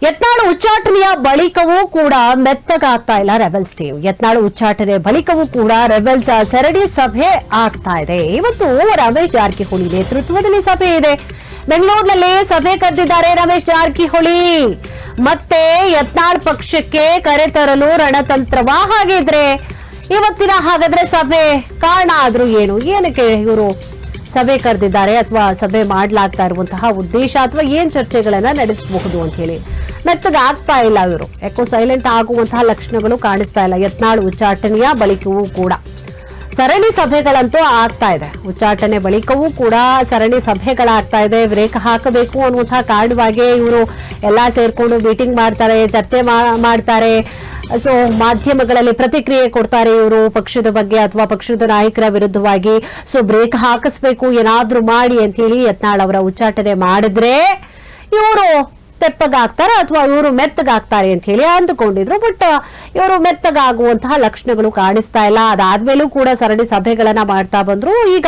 ಯತ್ನಾಳ್ ಉಚ್ಚಾಟನೆಯ ಬಳಿಕವೂ ಕೂಡ ಮೆತ್ತಗಾಗ್ತಾ ಇಲ್ಲ ರೆಬೆಲ್ಸ್ ಟೀಮ್. ಯತ್ನಾಳ್ ಉಚ್ಚಾಟನೆ ಬಳಿಕವೂ ಕೂಡ ರೆಬೆಲ್ಸ್ ಸರಣಿ ಸಭೆ ಆಗ್ತಾ ಇದೆ. ಇವತ್ತು ರಮೇಶ್ ಜಾರಕಿಹೊಳಿ ನೇತೃತ್ವದಲ್ಲಿ ಸಭೆ ಇದೆ. ಬೆಂಗಳೂರಿನಲ್ಲಿ ಸಭೆ ಕರೆದಿದ್ದಾರೆ ರಮೇಶ್ ಜಾರಕಿಹೊಳಿ. ಮತ್ತೆ ಯತ್ನಾಳ್ ಪಕ್ಷಕ್ಕೆ ಕರೆತರಲು ರಣತಂತ್ರವಾ? ಹಾಗಿದ್ರೆ ಇವತ್ತಿನ ಹಾಗಾದ್ರೆ ಸಭೆ ಕಾರಣ ಆದ್ರೂ ಏನಕ್ಕೆ ಇವರು ಸಭೆ ಕರೆದಿದ್ದಾರೆ ಅಥವಾ ಸಭೆ ಮಾಡಲಾಗ್ತಾ ಇರುವಂತಹ ಉದ್ದೇಶ ಅಥವಾ ಏನ್ ಚರ್ಚೆಗಳನ್ನ ನಡೆಸಬಹುದು ಅಂತ ಹೇಳಿ ಮೆತ್ತಗಾಗ್ತಾ ಇಲ್ಲ. ಇವರು ಯಾಕೋ ಸೈಲೆಂಟ್ ಆಗುವಂತಹ ಲಕ್ಷಣಗಳು ಕಾಣಿಸ್ತಾ ಇಲ್ಲ. ಯತ್ನಾಳ್ ಉಚ್ಚಾಟನೆಯ ಬಳಿಕವೂ ಕೂಡ ಸರಣಿ ಸಭೆಗಳಂತೂ ಆಗ್ತಾ ಇದೆ. ಉಚ್ಚಾಟನೆ ಬಳಿಕವೂ ಕೂಡ ಸರಣಿ ಸಭೆಗಳಾಗ್ತಾ ಇದೆ. ಬ್ರೇಕ್ ಹಾಕಬೇಕು ಅನ್ನುವಂತಹ ಕಾರಣವಾಗಿ ಇವರು ಎಲ್ಲಾ ಸೇರ್ಕೊಂಡು ಮೀಟಿಂಗ್ ಮಾಡ್ತಾರೆ, ಚರ್ಚೆ ಮಾಡ್ತಾರೆ. ಸೊ ಮಾಧ್ಯಮಗಳಲ್ಲಿ ಪ್ರತಿಕ್ರಿಯೆ ಕೊಡ್ತಾರೆ ಇವರು ಪಕ್ಷದ ಬಗ್ಗೆ ಅಥವಾ ಪಕ್ಷದ ನಾಯಕರ ವಿರುದ್ಧವಾಗಿ. ಸೊ ಬ್ರೇಕ್ ಹಾಕಿಸ್ಬೇಕು, ಏನಾದ್ರೂ ಮಾಡಿ ಅಂತ ಹೇಳಿ ಯತ್ನಾಳ್ ಅವರ ಉಚ್ಚಾಟನೆ ಮಾಡಿದ್ರೆ ಇವರು ತೆಪ್ಪಗಾಗ್ತಾರೆ ಅಥವಾ ಇವರು ಮೆತ್ತಗಾಗ್ತಾರೆ ಅಂತ ಹೇಳಿ ಅಂದುಕೊಂಡಿದ್ರು. ಬಟ್ ಇವರು ಮೆತ್ತಗಾಗುವಂತಹ ಲಕ್ಷಣಗಳು ಕಾಣಿಸ್ತಾ ಇಲ್ಲ. ಅದಾದ್ಮೇಲೂ ಕೂಡ ಸರಣಿ ಸಭೆಗಳನ್ನ ಮಾಡ್ತಾ ಬಂದ್ರು. ಈಗ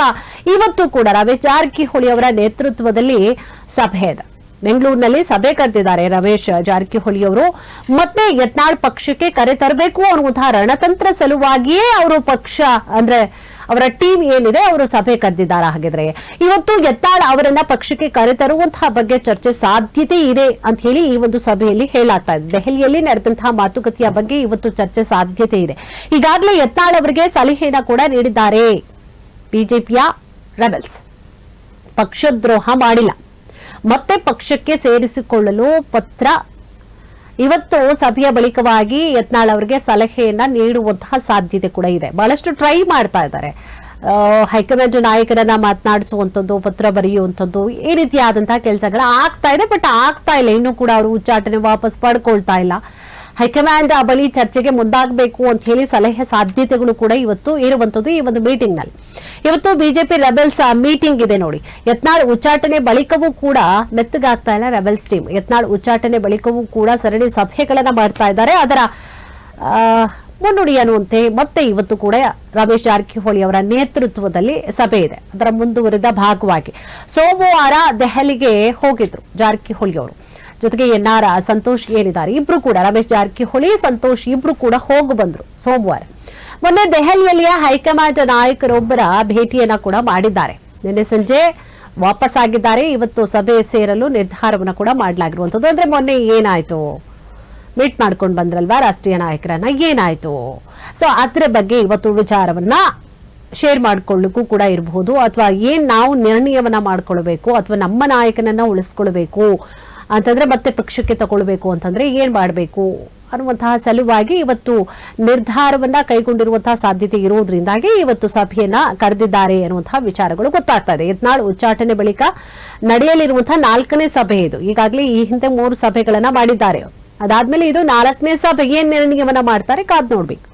ಇವತ್ತು ಕೂಡ ರಮೇಶ್ ಜಾರಕಿಹೊಳಿ ಅವರ ನೇತೃತ್ವದಲ್ಲಿ ಸಭೆ ಇದೆ. ಬೆಂಗಳೂರಿನಲ್ಲಿ ಸಭೆ ಕರೆದಿದ್ದಾರೆ ರಮೇಶ್ ಜಾರಕಿಹೊಳಿ ಅವರು. ಮತ್ತೆ ಯತ್ನಾಳ್ ಪಕ್ಷಕ್ಕೆ ಕರೆ ತರಬೇಕು ಅನ್ನುವಂತಹ ರಣತಂತ್ರ ಸಲುವಾಗಿಯೇ ಅವರು ಪಕ್ಷ ಅಂದ್ರೆ ಅವರ ಟೀಮ್ ಏನಿದೆ ಅವರು ಸಭೆ ಕರೆದಿದ್ದಾರೆ. ಹಾಗಿದ್ರೆ ಇವತ್ತು ಯತ್ನಾಳ್ ಅವರನ್ನ ಪಕ್ಷಕ್ಕೆ ಕರೆತರುವಂತಹ ಬಗ್ಗೆ ಚರ್ಚೆ ಸಾಧ್ಯತೆ ಇದೆ ಅಂತ ಹೇಳಿ ಈ ಒಂದು ಸಭೆಯಲ್ಲಿ ಹೇಳಲಾಗ್ತಾ ಇದೆ. ದೆಹಲಿಯಲ್ಲಿ ನಡೆದಂತಹ ಮಾತುಕತೆಯ ಬಗ್ಗೆ ಇವತ್ತು ಚರ್ಚೆ ಸಾಧ್ಯತೆ ಇದೆ. ಈಗಾಗಲೇ ಯತ್ನಾಳ್ ಅವರಿಗೆ ಸಲಹೆಯನ್ನ ಕೂಡ ನೀಡಿದ್ದಾರೆ ಬಿಜೆಪಿಯ ರೆಬೆಲ್ಸ್. ಪಕ್ಷದ್ರೋಹ ಮಾಡಿಲ್ಲ, ಮತ್ತೆ ಪಕ್ಷಕ್ಕೆ ಸೇರಿಸಿಕೊಳ್ಳಲು ಪತ್ರ ಇವತ್ತು ಸಭೆಯ ಬಳಿಕವಾಗಿ ಯತ್ನಾಳ್ ಅವರಿಗೆ ಸಲಹೆಯನ್ನ ನೀಡುವಂತಹ ಸಾಧ್ಯತೆ ಕೂಡ ಇದೆ. ಬಹಳಷ್ಟು ಟ್ರೈ ಮಾಡ್ತಾ ಇದ್ದಾರೆ. ಹೈಕಮಾಂಡ್ ನಾಯಕರನ್ನ ಮಾತನಾಡಿಸುವಂಥದ್ದು, ಪತ್ರ ಬರೆಯುವಂಥದ್ದು, ಈ ರೀತಿಯಾದಂತಹ ಕೆಲಸಗಳು ಆಗ್ತಾ ಇದೆ. ಬಟ್ ಆಗ್ತಾ ಇಲ್ಲ, ಇನ್ನೂ ಕೂಡ ಅವರು ಉಚ್ಚಾಟನೆ ವಾಪಸ್ ಪಡ್ಕೊಳ್ತಾ ಇಲ್ಲ. ಹೈಕಮಾಂಡ್ ಬಳಿ ಚರ್ಚೆಗೆ ಮುಂದಾಗಬೇಕು ಅಂತ ಹೇಳಿ ಸಲಹೆ ಸಾಧ್ಯತೆಗಳು ಕೂಡ ಇವತ್ತು ಇರುವಂತದ್ದು ಈ ಒಂದು ಮೀಟಿಂಗ್ ನಲ್ಲಿ. ಇವತ್ತು ಬಿಜೆಪಿ ರೆಬೆಲ್ಸ್ ಮೀಟಿಂಗ್ ಇದೆ ನೋಡಿ. ಯತ್ನಾಳ್ ಉಚ್ಚಾಟನೆ ಬಳಿಕವೂ ಕೂಡ ಮೆತ್ತಗಾಗ್ತಾ ಇಲ್ಲ ರೆಬೆಲ್ಸ್ ಟೀಮ್. ಯತ್ನಾಳ್ ಉಚ್ಚಾಟನೆ ಬಳಿಕವೂ ಕೂಡ ಸರಣಿ ಸಭೆಗಳನ್ನ ಮಾಡ್ತಾ ಇದ್ದಾರೆ. ಅದರ ಮುನ್ನುಡಿ ಅನ್ನುವಂತೆ ಮತ್ತೆ ಇವತ್ತು ಕೂಡ ರಮೇಶ್ ಜಾರಕಿಹೊಳಿ ಅವರ ನೇತೃತ್ವದಲ್ಲಿ ಸಭೆ ಇದೆ. ಅದರ ಮುಂದುವರಿದ ಭಾಗವಾಗಿ ಸೋಮವಾರ ದೆಹಲಿಗೆ ಹೋಗಿದ್ರು ಜಾರಕಿಹೊಳಿ ಅವರು. ಜೊತೆಗೆ ಎನ್ಆರ್ ಸಂತೋಷ್ ಏನಿದ್ದಾರೆ, ಇಬ್ರು ಕೂಡ ರಮೇಶ್ ಜಾರಕಿಹೊಳಿ ಸಂತೋಷ್ ಇಬ್ರು ಕೂಡ ಹೋಗಿ ಬಂದ್ರು ಸೋಮವಾರ. ಮೊನ್ನೆ ದೆಹಲಿಯಲ್ಲಿಯ ಹೈಕಮಾಂಡ್ ನಾಯಕರೊಬ್ಬರ ಭೇಟಿಯನ್ನ ಕೂಡ ಮಾಡಿದ್ದಾರೆ. ನಿನ್ನೆ ಸಂಜೆ ವಾಪಸ್ ಆಗಿದ್ದಾರೆ. ಇವತ್ತು ಸಭೆ ಸೇರಲು ನಿರ್ಧಾರವನ್ನ ಕೂಡ ಮಾಡಲಾಗಿರುವಂತದ್ದು. ಅಂದ್ರೆ ಮೊನ್ನೆ ಏನಾಯ್ತು, ಮೀಟ್ ಮಾಡ್ಕೊಂಡು ಬಂದ್ರಲ್ವಾ ರಾಷ್ಟ್ರೀಯ ನಾಯಕರನ್ನ, ಏನಾಯ್ತು? ಸೊ ಅದ್ರ ಬಗ್ಗೆ ಇವತ್ತು ವಿಚಾರವನ್ನ ಶೇರ್ ಮಾಡ್ಕೊಳ್ಳಿಕ್ಕೂ ಕೂಡ ಇರಬಹುದು. ಅಥವಾ ಏನ್ ನಾವು ನಿರ್ಣಯವನ್ನ ಮಾಡ್ಕೊಳ್ಬೇಕು ಅಥವಾ ನಮ್ಮ ನಾಯಕನನ್ನ ಉಳಿಸ್ಕೊಳ್ಬೇಕು ಅಂತಂದ್ರೆ ಮತ್ತೆ ಪಕ್ಷಕ್ಕೆ ತಗೊಳ್ಬೇಕು ಅಂತಂದ್ರೆ ಏನ್ ಮಾಡಬೇಕು ಅನ್ನುವಂತಹ ಸಲುವಾಗಿ ಇವತ್ತು ನಿರ್ಧಾರವನ್ನ ಕೈಗೊಂಡಿರುವಂತಹ ಸಾಧ್ಯತೆ ಇರುವುದರಿಂದಾಗಿ ಇವತ್ತು ಸಭೆಯನ್ನ ಕರೆದಿದ್ದಾರೆ ಅನ್ನುವಂತಹ ವಿಚಾರಗಳು ಗೊತ್ತಾಗ್ತಾ ಇದೆ. ಯತ್ನಾಳ್ ಉಚ್ಚಾಟನೆ ಬಳಿಕ ನಡೆಯಲಿರುವಂತಹ 4ನೇ ಸಭೆ ಇದು. ಈಗಾಗಲೇ ಈ ಹಿಂದೆ 3 ಸಭೆಗಳನ್ನ ಮಾಡಿದ್ದಾರೆ. ಅದಾದ್ಮೇಲೆ ಇದು 4ನೇ ಸಭೆ. ಏನ್ ನಿರ್ಣಯವನ್ನ ಮಾಡ್ತಾರೆ ಕಾದ್ ನೋಡ್ಬೇಕು.